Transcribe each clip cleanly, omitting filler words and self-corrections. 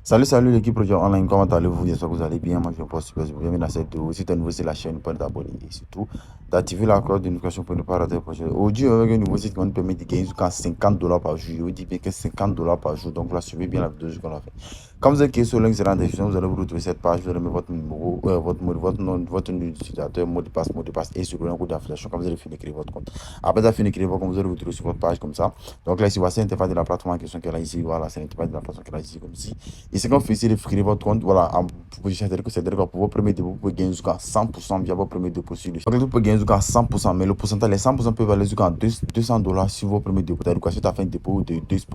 Salut l'équipe Projet Online, comment allez-vous? J'espère que vous allez bien. Moi je pense super, bienvenue dans cette vidéo. Si tu es nouveau sur la chaîne, n'oublie pas de t'abonner et surtout d'activer la cloche de notification pour ne pas rater le prochain. Aujourd'hui, avec un nouveau site qui nous permet de gagner jusqu'à $50 par jour. Je vous dis bien que $50 par jour. Donc là, suivez bien la vidéo jusqu'à la fin. Quand vous êtes cliqué sur le link, c'est dans la description, vous allez vous retrouver cette page. Vous allez mettre votre numéro, votre nom, votre nom d'utilisateur, mot de passe et sur un code d'affiliation. Quand vous allez finir d'écrire votre compte. Après avoir fini d'écrire votre compte, vous allez vous retrouver sur votre page comme ça. Donc là, ici, voici l'interface de la plateforme en question qu'elle a ici. Voilà, c'est l'interface de la plateforme qu'elle a ici comme ici. Et c'est qu'on fait ici de créer votre compte, voilà, en position, c'est-à-dire que pour vos premiers dépôts, vous pouvez gagner jusqu'à 100% via vos premiers dépôts sur le site. Donc, vous pouvez gagner jusqu'à 100%, mais le pourcentage, les 100% peuvent aller jusqu'à $200 sur vos premiers dépôts. C'est-à-dire que si tu as fait un dépôt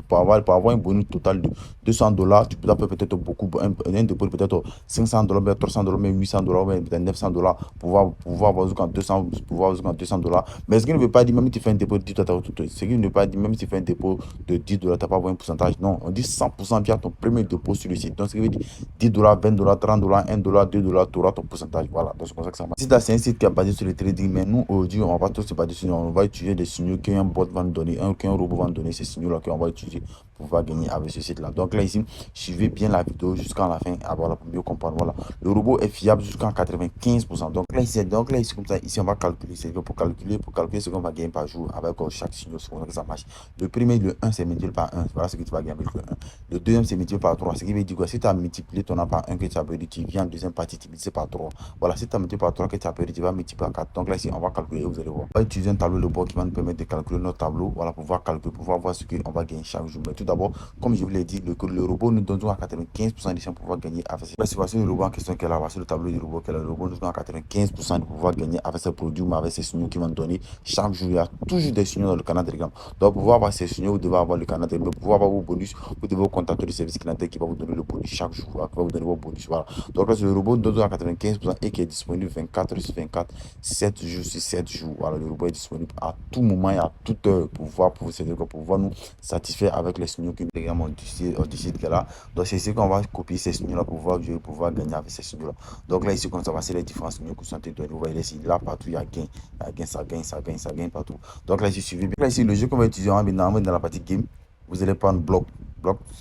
pour avoir un bonus total de $200, tu peux peut-être beaucoup, un dépôt de peut-être $500, mais $300, mais $800, mais peut-être $900 pour pouvoir avoir jusqu'à 200, pour avoir jusqu'à $200. Mais ce qui ne veut pas dire, même si tu fais un dépôt de $10, ce qui ne veut pas dire, même si tu fais un dépôt de $10, tu n'as pas avoir un pourcentage. Non, on dit 100% via ton premier dépôt sur le site. Donc, ce qui veut dire $10, $20, $30, $1, $2, tu auras ton pourcentage. Voilà, donc c'est comme ça que ça marche. C'est un site qui est basé sur le trading, mais nous, aujourd'hui, on va tous se baser sur, on va utiliser des signaux qu'un bot va nous donner, qu'un robot va nous donner, ces signaux-là qu'on va utiliser pour pouvoir gagner avec ce site-là. Donc là, ici, suivez bien la vidéo jusqu'à la fin, voilà, pour mieux comprendre. Voilà, le robot est fiable jusqu'à 95%. Donc là, ici, comme ça, ici, on va calculer. C'est que pour calculer ce qu'on va gagner par jour avec chaque signal, c'est comme ça que ça marche. Le premier, le 1, c'est multiplié par 1. Voilà ce que tu vas gagner avec le 1. Le deuxième, c'est multiplié par 3. Ce qui veut dire que si tu as multiplié ton A par 1 que tu as perdu, tu viens en deuxième partie, tu multiplies par 3. Voilà, si tu as multiplié par 3 que tu as perdu, tu vas multiplier par 4. Donc là, ici, on va calculer, vous allez voir. On va utiliser un tableau de bord qui va nous permettre de calculer notre tableau. Voilà, pour pouvoir calculer, pour pouvoir voir ce qu'on va gagner chaque jour. Mais tout d'abord, comme je vous l'ai dit, le robot nous donne à 95% de chances pour pouvoir gagner avec ça. Là, voici le robot en question qu'elle a, voici le tableau du robot qu'elle a. Le robot nous donne à 95% de pouvoir gagner avec ce produit, mais avec ces signaux qui vont nous donner chaque jour. Il y a toujours des signaux dans le canal Telegram. Donc, pour pouvoir avoir ces signaux, vous devez avoir le canal Telegram. Pour pouvoir avoir vos bonus, vous devez vous contacter le service clientèle qui va vous donner le bonus chaque jour, qui va vous donner vos bonus. Voilà. Donc là, c'est le robot nous donne à 95% et qui est disponible 24 sur 24, 7 jours sur 7 jours. Voilà, le robot est disponible à tout moment et à toute heure pour pouvoir nous satisfaire avec les signaux que nous avons du site qu'elle a. Donc, c'est ici qu'on va copier ces signaux-là pour pouvoir gagner avec ces signaux-là. Donc là, ici, comme ça, voici les différents signaux qui sont donnés. Vous voyez ici, là, partout, il y a gain. Il y a gain, ça gagne partout. Donc là, ici, suivez bien. Là, ici, le jeu qu'on va utiliser, dans la partie game, vous allez prendre bloc,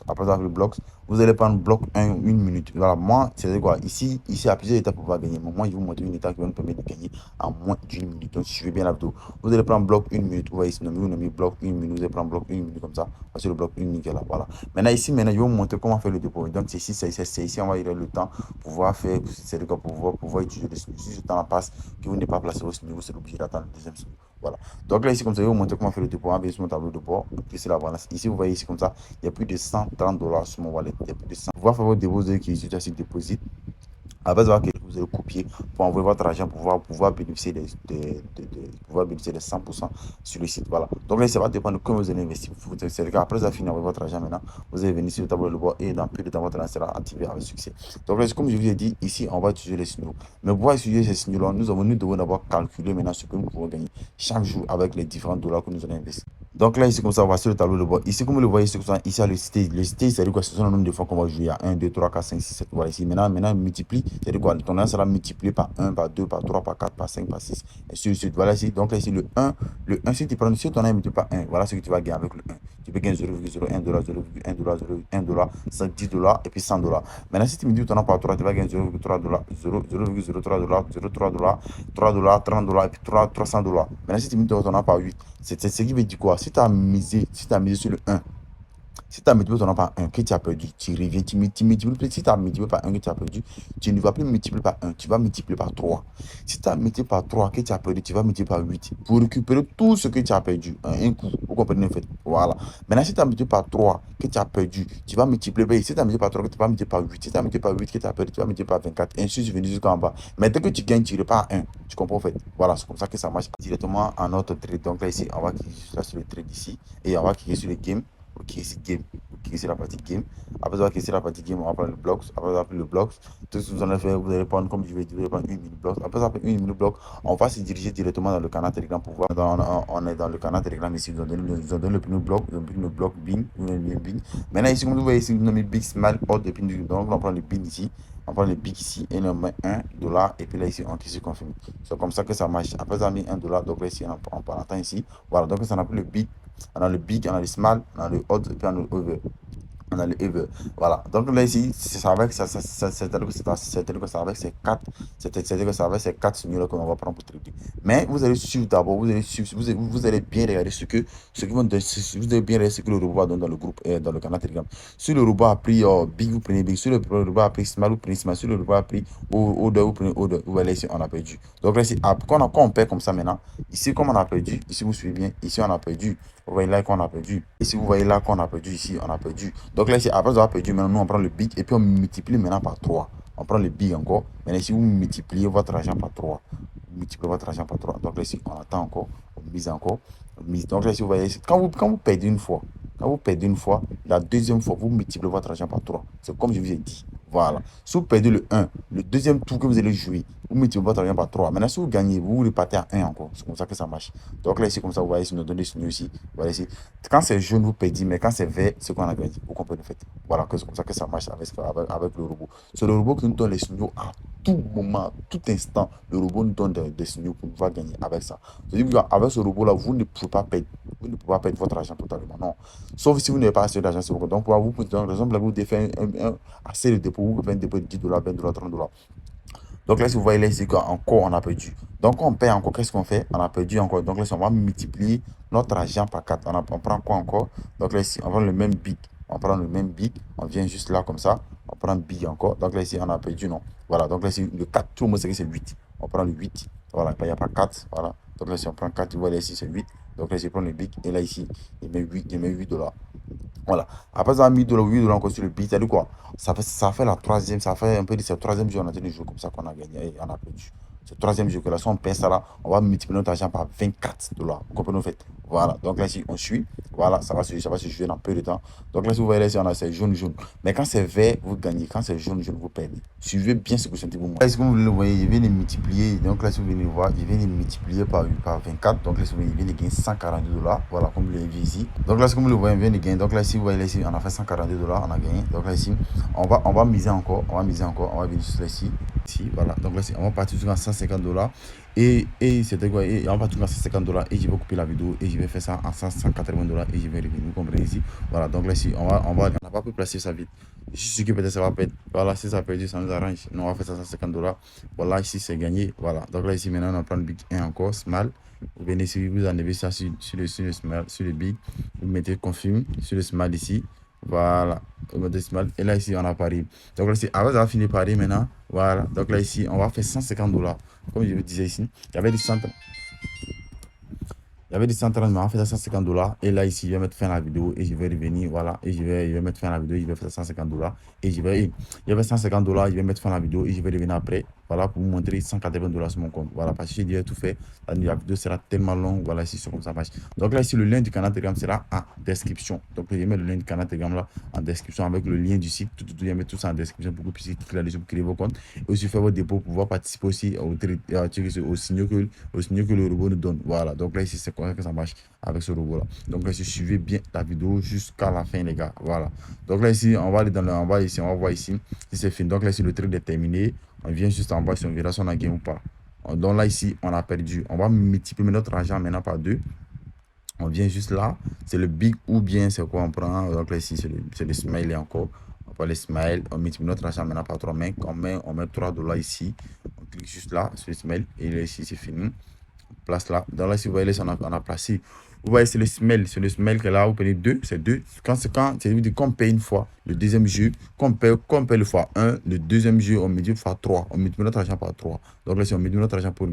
après ça, le bloc, vous allez prendre bloc 1, 1 minute. Voilà, moi, c'est quoi? Ici, il y a plusieurs étapes pour pouvoir gagner. Mais moi, je vais vous montrer une étape qui va nous permettre de gagner en moins d'une minute. Donc, suivez bien la vidéo. Vous allez prendre bloc 1 minute. Vous voyez ici, vous nommez bloc 1 minute. Vous allez prendre bloc 1 minute comme ça. Voici le bloc 1 minute qui est là. Voilà. Maintenant, ici, je vais vous montrer comment faire le dépôt. Donc, c'est ici, on va y aller le temps pour pouvoir faire, c'est pour pouvoir utiliser le signaux. Si ce temps passe, que vous n'êtes pas placé au signaux, vous êtes obligé d'attendre le deuxième signal. Voilà. Donc là, ici, comme ça, je vais vous montrer comment faire le dépôt. On va sur mon tableau de bord. Ici, la balance. Ici, vous voyez ici, comme ça, il y a plus de $130 sur mon wallet. Il y a plus de 100. Pour pouvoir faire votre dépôt, vous allez utiliser un site déposit. Après avoir que vous allez copier pour envoyer votre argent pour pouvoir bénéficier de 100% sur le site. Voilà. Donc là, ça va dépendre de comment vous allez investir. C'est le cas. Après avoir fini avec votre argent maintenant, vous allez venir sur le tableau de bord et dans plus de temps, votre argent sera activé avec succès. Donc là, comme je vous ai dit, ici, on va utiliser les signaux. Mais pour pouvoir utiliser ces signaux-là, nous devons d'abord calculer maintenant ce que nous pouvons gagner chaque jour avec les différents dollars que nous allons investir. Donc là, ici, comme ça, voici le tableau de bord. Ici, comme vous le voyez, ici, il y a le stage. Le stage, c'est-à-dire quoi? Ce sont le nombre de fois qu'on va jouer. Il y a 1, 2, 3, 4, 5, 6, 7. Voilà, ici, maintenant, multiplie. C'est-à-dire quoi? Ton sera multiplié par 1, par 2, par 3, par 4, par 5, par 6. Et ainsi de suite. Voilà ici. Donc là, ici, le 1, si tu prends, si ton est multiplié par 1, voilà ce que tu vas gagner avec le 1. Tu peux gagner 0,01$, 0,1$, 0,1$, 10$ et puis $100. Maintenant, si tu multiplies ton par 3, tu vas gagner 0,3$, 0,03$, 0,3$, $3, $30 et puis $300. Maintenant, si tu multiplies ton par 8, c'est ce qui veut dire quoi? Si tu as misé sur le 1, si tu as multiplié ton nom par 1 que tu as perdu, tu reviens, tu multiplies. Si tu as multiplié par 1 que tu as perdu, tu ne vas plus multiplier par 1, tu vas multiplier par 3. Si tu as multiplié par 3 que tu as perdu, tu vas multiplier par 8 pour récupérer tout ce que tu as perdu en un coup. Vous comprenez en fait? Voilà. Maintenant, si tu as multiplié par 3 que tu as perdu, tu vas multiplier. Si tu as multiplié par 3 que tu vas multiplier par 8, si tu as multiplié par 8 que tu as perdu, tu vas multiplier par 24. Ainsi, je vais jusqu'en bas. Mais dès que tu gagnes, tu repars à 1. Tu comprends en fait? Voilà, c'est comme ça que ça marche directement en notre trade. Donc là, ici, on va cliquer sur le trade ici et on va cliquer sur le game. Ok, c'est game. Ok, c'est la partie game. Après avoir cliqué sur la partie game, on va prendre le blocks. Après avoir pris le blocks, tout ce que vous allez faire, vous allez prendre, comme je vais dire, vous allez prendre une minute blocks. Après avoir pris une minute block, on va se diriger directement dans le canal Telegram pour voir. On est dans le canal Telegram ici. Ils ont donné le premier bloc, ils ont pris le bloc bin, bin. Maintenant, ici, comme vous voyez ici, nous avons mis big smile hors de pin. Donc, on prend le bin ici. On prend le big ici et on met $1 et puis là ici on clique sur confirme. C'est comme ça que ça marche. Après avoir mis $1, donc là ici on attend ici. Voilà, donc ça n'a plus le big. On a le big, on a le small, on a le odd et puis on a le over. On a le Uber. Voilà. Donc là, ici, c'est avec ça, c'est-à-dire que c'est-à-dire que c'est avec ces quatre, c'est-à-dire que c'est avec ces quatre signaux-là qu'on va prendre pour traiter. Mais vous allez suivre d'abord, vous allez suivre, vous allez bien regarder ce que vont vous allez bien regarder ce que le robot a donné dans le groupe, dans le canal Telegram. Si le robot a pris Big, vous prenez Big. Si le robot a pris Small, vous prenez Small. Si le robot a pris Order, vous prenez Order. Vous voyez ici, on a perdu. Donc là, ici, quand on perd comme ça maintenant, ici, comme on a perdu, ici, vous suivez bien, ici, on a perdu. Vous voyez là qu'on a perdu. Et si vous voyez là qu'on a perdu ici, on a perdu. Donc là, ici, après avoir perdu, maintenant, nous, on prend le big et puis on multiplie maintenant par 3. On prend le big encore. Maintenant, ici, vous multipliez votre argent par 3. Vous multipliez votre argent par 3. Donc là, ici, on attend encore. On mise encore. On mise. Donc là, ici, vous voyez, quand vous perdez une fois, la deuxième fois, vous multipliez votre argent par 3. C'est comme je vous ai dit. Voilà. Si vous perdez le 1, le deuxième tour que vous allez jouer, vous multipliez votre argent par 3. Maintenant, si vous gagnez, vous repartez à 1 encore. C'est comme ça que ça marche. Donc là, ici, comme ça, vous voyez, si nous donnons des signaux ici. Vous voyez ici. Quand c'est jaune, vous perdez, mais quand c'est vert, c'est qu'on a gagné. Vous comprenez, en fait. Voilà, c'est comme ça que ça marche avec le robot. C'est le robot qui nous donne les signaux à tout moment, tout instant. Le robot nous donne des signaux pour pouvoir gagner avec ça. C'est-à-dire qu'avec ce robot-là, vous ne pouvez pas perdre. Vous ne pouvez pas perdre votre argent totalement. Non. Sauf si vous n'avez pas assez d'argent sur le compte. Donc, pour vous, par exemple, là, vous devez faire assez de dépôt. Vous pouvez faire un dépôt de 10 dollars, 20 dollars, 30 dollars. Donc là, si vous voyez là, ici, encore, on a perdu. Donc, quand on perd encore, qu'est-ce qu'on fait? On a perdu encore. Donc là, on va multiplier notre argent par 4. On prend quoi encore? Donc là, ici, on prend le même big. On prend le même big. On vient juste là, comme ça. On prend big encore. Donc là, ici, on a perdu, non? Voilà. Donc là, ici, le 4, tout le monde sait que c'est 8. On prend le 8. Voilà. Il n'y a pas 4. Voilà. Donc là, si on prend 4, vous voyez ici, c'est 8. Donc là, ici, on prend le big. Et là, ici, il met 8 dollars. Voilà. Après avoir mis 8 dollars encore sur le bit, c'est-à-dire quoi? Ça fait la troisième, ça fait un peu de ce troisième jeu, on a tenu jouer comme ça qu'on a gagné et on a perdu. Ce troisième jeu que là, si on perd ça là, on va multiplier notre argent par 24 dollars. Vous comprenez en fait? Voilà. Donc là, si on suit, voilà, ça va se jouer dans peu de temps. Donc là, si vous voyez, là, si on a c'est jaune, jaune. Mais quand c'est vert, vous gagnez. Quand c'est jaune, jaune, vous perdez. Suivez bien ce que je dis pour moi. Est-ce que vous le voyez? Je viens de multiplier. Donc là, si vous venez voir, je viens de multiplier par 24. Donc là, si vous voyez, je viens de gagner 142 dollars. Voilà, comme vous l'avez vu ici. Donc là, si vous le voyez, je viens de gagner. Donc là, si vous voyez, là, ici, on a fait 142 dollars, on a gagné. Donc là, ici, on va miser encore. On va miser encore. On va venir juste là, ici. Ici, voilà. Donc là, on va partir sur 150 dollars. Et c'était quoi? Et on va partir sur 150 dollars. Et je vais couper la vidéo. Et je vais faire ça en 180 dollars. Et je vais revenir. Vous comprenez ici? Voilà. Donc là, ici, on n'a pas pu placer ça vite. Je suis sûr que peut-être ça va perdre. Voilà, si ça perd, ça nous arrange. Nous, on va faire ça 150 dollars. Voilà, ici, c'est gagné. Voilà. Donc là, ici, maintenant, on va prendre Big 1 encore, Small. Vous venez ici, vous enlevez ça sur le small, sur le big. Vous mettez confirm sur le small ici. Voilà. Vous mettez small. Et là, ici, on a pari. Donc là, ici, avant d'avoir fini de parier maintenant. Voilà. Donc là, ici, on va faire 150 dollars. Comme je vous disais ici, il y avait des centaines. Il y avait des 130, mais on fait ça 150 dollars. Et là, ici, je vais mettre fin à la vidéo et je vais revenir. Voilà. Et je vais mettre fin à la vidéo. Je vais faire 150 dollars. Et il y avait 150 dollars. Je vais mettre fin à la vidéo et je vais revenir après. Voilà, pour vous montrer 180 dollars sur mon compte. Voilà, parce que j'ai déjà tout fait. La vidéo sera tellement longue. Voilà, ici, c'est comme ça marche. Donc là, ici, le lien du canal Telegram sera en description. Donc, je vais mettre le lien du canal Telegram là en description avec le lien du site. Je vais mettre tout ça en description pour que vous puissiez cliquer là-dessus pour créer vos comptes. Et aussi faire vos dépôts pour pouvoir participer aussi au signaux que le robot nous donne. Voilà, donc là, ici, c'est comme ça que ça marche avec ce robot là. Donc là, suivez bien la vidéo jusqu'à la fin, les gars. Voilà. Donc là, ici, on va aller on va voir ici si c'est fini. Donc là, ici, le truc est terminé. On vient juste en bas si on verra si on a gagné ou pas. Donc là, ici, on a perdu. On va multiplier notre argent maintenant par 2. On vient juste là. C'est le big ou bien c'est quoi on prend. Donc là, ici, c'est le smile encore. On prend le smile. On multiplie notre argent maintenant par 3 mains. On met 3 dollars ici. On clique juste là sur le smile. Et là, ici, c'est fini. On place là. Donc là, si vous voyez, on a placé. Vous voyez, c'est le smell. C'est le smell que là, vous prenez 2. C'est 2. C'est quand on paye une fois. Le deuxième jeu, quand on paye le fois 1, le deuxième jeu, on multiplie fois 3. On multiplie notre argent par 3. Donc là, si on multiplie notre argent pour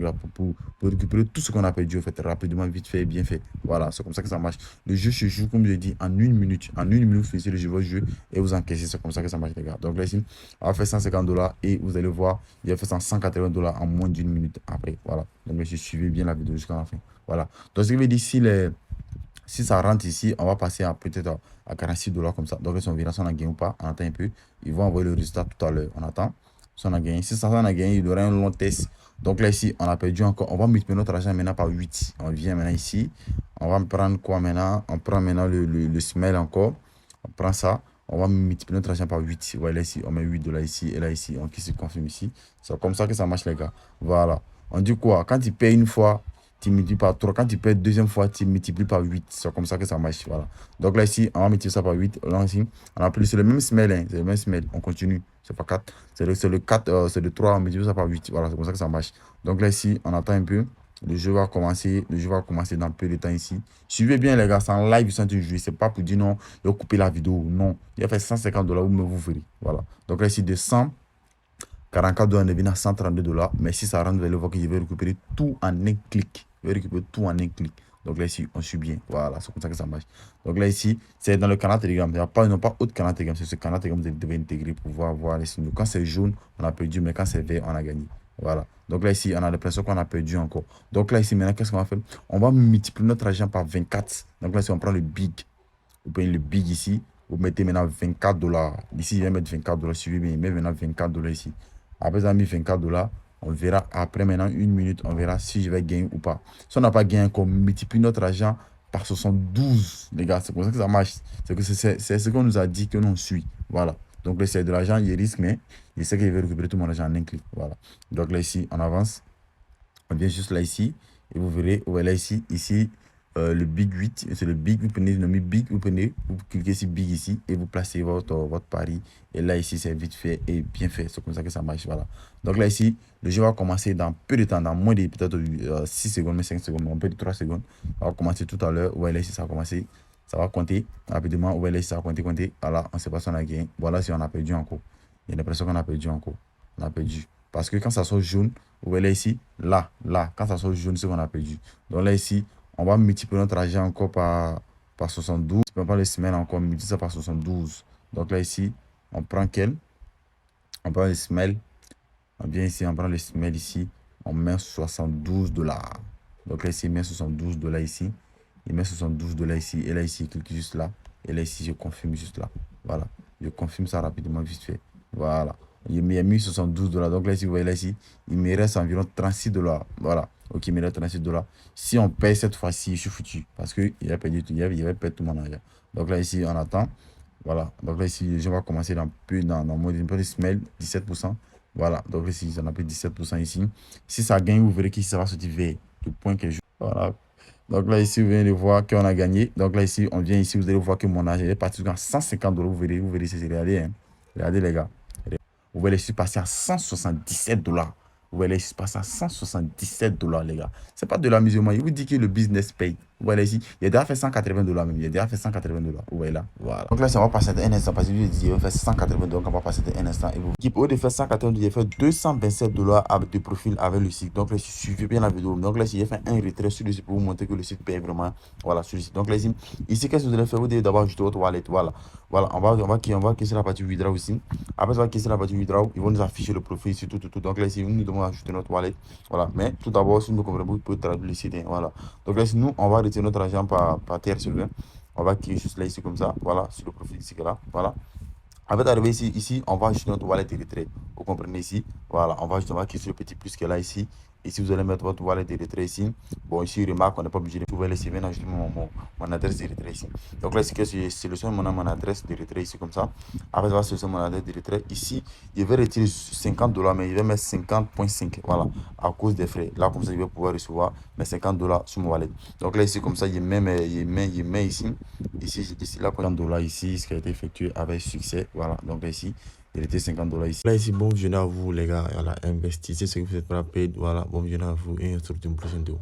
récupérer tout ce qu'on a perdu, en fait, rapidement, vite fait, bien fait. Voilà, c'est comme ça que ça marche. Le jeu se joue, comme je l'ai dit, en 1 minute. En 1 minute, vous finissez le jeu, votre jeu, et vous encaissez. C'est comme ça que ça marche, les gars. Donc là, ici, on va faire 150 dollars et vous allez voir, il va faire 180 dollars en moins d'1 minute après. Voilà. Donc, je suivez bien la vidéo jusqu'à la fin. Voilà. Donc, ce qui veut dire, si ça rentre ici, on va passer à peut-être à 46 dollars comme ça. Donc, si on verra si on a gagné ou pas, on attend un peu. Ils vont envoyer le résultat tout à l'heure. On attend. Si on a gagné, si ça on a gagné, il y aura un long test. Donc là, ici, on a perdu encore. On va multiplier notre argent maintenant par 8. On vient maintenant ici. On va prendre quoi maintenant? On prend maintenant le smell encore. On prend ça. On va multiplier notre argent par 8. Vous voyez là, ici, on met 8 dollars ici. Et là, ici, on se confirme ici. C'est comme ça que ça marche, les gars. Voilà. On dit quoi? Quand il paye une fois, tu multiplies par 3. Quand tu perds deuxième fois, tu multiplies par 8. C'est comme ça que ça marche. Voilà. Donc là, ici, on va multiplier ça par 8. Là, ici, on a plus, c'est le même smell. Hein, c'est le même smell. On continue. C'est pas 4. C'est le 4, c'est le 3. On multiplie ça par 8. Voilà, c'est comme ça que ça marche. Donc là, ici, on attend un peu. Le jeu va commencer. Le jeu va commencer dans peu de temps ici. Suivez bien, les gars. C'est en live, sans jouer. C'est pas pour dire non, il va couper la vidéo. Non. Il a fait $150. Vous verrez. Voilà. Donc là, ici, de 100. 44 dollars devient à 132 dollars. Mais si ça rentre, vous allez voir que je vais récupérer tout en un clic. Je vais récupérer tout en un clic. Donc là, ici, on suit bien. Voilà, c'est comme ça que ça marche. Donc là, ici, c'est dans le canal Telegram. Il n'y a pas, non, pas autre canal Telegram. C'est ce canal Telegram que vous devez intégrer pour pouvoir voir les signaux. Quand c'est jaune, on a perdu. Mais quand c'est vert, on a gagné. Voilà. Donc là, ici, on a l'impression qu'on a perdu encore. Donc là, ici, maintenant, qu'est-ce qu'on va faire? On va multiplier notre argent par 24. Donc là, si on prend le big, vous prenez le big ici. Vous mettez maintenant 24 dollars. Ici, je vais mettre 24 dollars. Suivez bien. Mais maintenant 24 dollars ici. Après, ça a mis 24 dollars. On verra après maintenant une minute. On verra si je vais gagner ou pas. Si on n'a pas gagné, on multiplie notre argent par 72. Les gars, c'est comme ça que ça marche. C'est ce qu'on nous a dit que l'on suit. Voilà. Donc là, c'est de l'argent, il risque, mais je sais qu'il va récupérer tout mon argent en un clic. Voilà. Donc là, ici, on avance. On vient juste là, ici. Et vous verrez, là, ici, le Big 8, c'est le Big, vous prenez le nom Big, vous cliquez sur Big ici et vous placez votre pari. Et là, ici, c'est vite fait et bien fait. C'est comme ça que ça marche. Voilà. Donc là, ici, le jeu va commencer dans peu de temps, dans moins de peut-être 6 secondes, mais 5 secondes, mais un peu de 3 secondes. Ça va commencer tout à l'heure. Là, ici, ça va commencer. Ça va compter rapidement. Là, ici, ça va compter. Voilà, on ne sait pas si on a gagné. Voilà, si on a perdu encore. Il y a l'impression qu'on a perdu encore. On a perdu. Parce que quand ça sort jaune, vous voyez ici, là, quand ça sort jaune, c'est qu'on a perdu. Donc là, ici, on va multiplier notre argent encore par 72. On ne peut pas les semaines encore, multiplier ça par 72. Donc là, ici, on prend quel? On prend les semelles. On vient ici, on prend les semelles ici. On met 72 dollars. Donc là, ici, il met 72 dollars ici. Il met 72 dollars ici. Et là, ici, il clique juste là. Et là, ici, je confirme juste là. Voilà. Je confirme ça rapidement, vite fait. Voilà. Il m'a mis 72 dollars. Donc là, ici, vous voyez là, ici, il me reste environ 36 dollars. Voilà. Ok, il me reste 36 dollars. Si on paye cette fois-ci, je suis foutu. Parce qu'il a perdu tout. Il va perdre tout mon argent. Donc là, ici, on attend. Voilà. Donc là, ici, je vais commencer dans mode de smell, 17%. Voilà. Donc là, ici, on a pris 17% ici. Si ça gagne, vous verrez qu'il sera sorti vert. Le point que je. Voilà. Donc là, ici, vous venez de voir qu'on a gagné. Donc là, ici, on vient ici, vous allez voir que mon argent est parti à 150 dollars. Vous verrez, c'est regardez, hein. Regardez, les gars. Vous voyez, je suis passé à 177 dollars. Vous voyez, je suis passé à 177 dollars, les gars. C'est pas de l'amusement. Il vous dit que le business paye. Vous voyez ici, il a déjà fait 180 dollars même. Il a déjà fait 180 dollars. Vous voyez là. Voilà. Donc là, ça va passer un instant parce que lui, il va faire 180 dollars. Donc on va passer un instant. Et vous, qui au lieu de faire 180 dollars, il a fait 227 dollars de profil avec le site. Donc là, suivez bien la vidéo. Donc là, il a fait un retrait sur le site pour vous montrer que le site paye vraiment. Voilà, sur le site. Donc là, ici, qu'est-ce que vous allez faire? Vous devez d'abord ajouter votre wallet. Voilà. Voilà, on va quitter la partie withdraw aussi. Après, on va quitter la partie withdraw. Ils vont nous afficher le profil ici, tout. Donc là, ici, nous devons ajouter notre wallet. Voilà. Mais tout d'abord, si nous comprenez, vous pouvez traduire le site. Voilà. Donc là, ici, nous, on va retirer notre argent par terre sur le. On va cliquer juste là, ici, comme ça. Voilà, sur le profil ici, là. Voilà. Avant d'arriver ici, on va ajouter notre wallet retrait. Vous comprenez ici? Voilà, on va cliquer sur le petit plus qui est là, ici. Ici, vous allez mettre votre wallet de retrait ici. Bon, ici, remarque, on n'est pas obligé de pouvoir laisser venir ajouter mon adresse de retrait ici. Donc là, ici, je sélectionne mon adresse de retrait ici, comme ça. Après, je vais sélectionner mon adresse de retrait. Ici, je vais retirer 50 dollars, mais je vais mettre 50,5. Voilà, à cause des frais. Là, comme ça, je vais pouvoir recevoir mes 50 dollars sur mon wallet. Donc là, ici, comme ça, je mets ici. Ici, là, 50 dollars ici, ce qui a été effectué avec succès. Voilà, donc là, ici. Il était 50 dollars ici. Là, ici, bon visionnement à vous, les gars. Voilà, investissez ce que vous êtes prêts à payer. Voilà, bon visionnement à vous et on se retrouve dans une prochaine vidéo.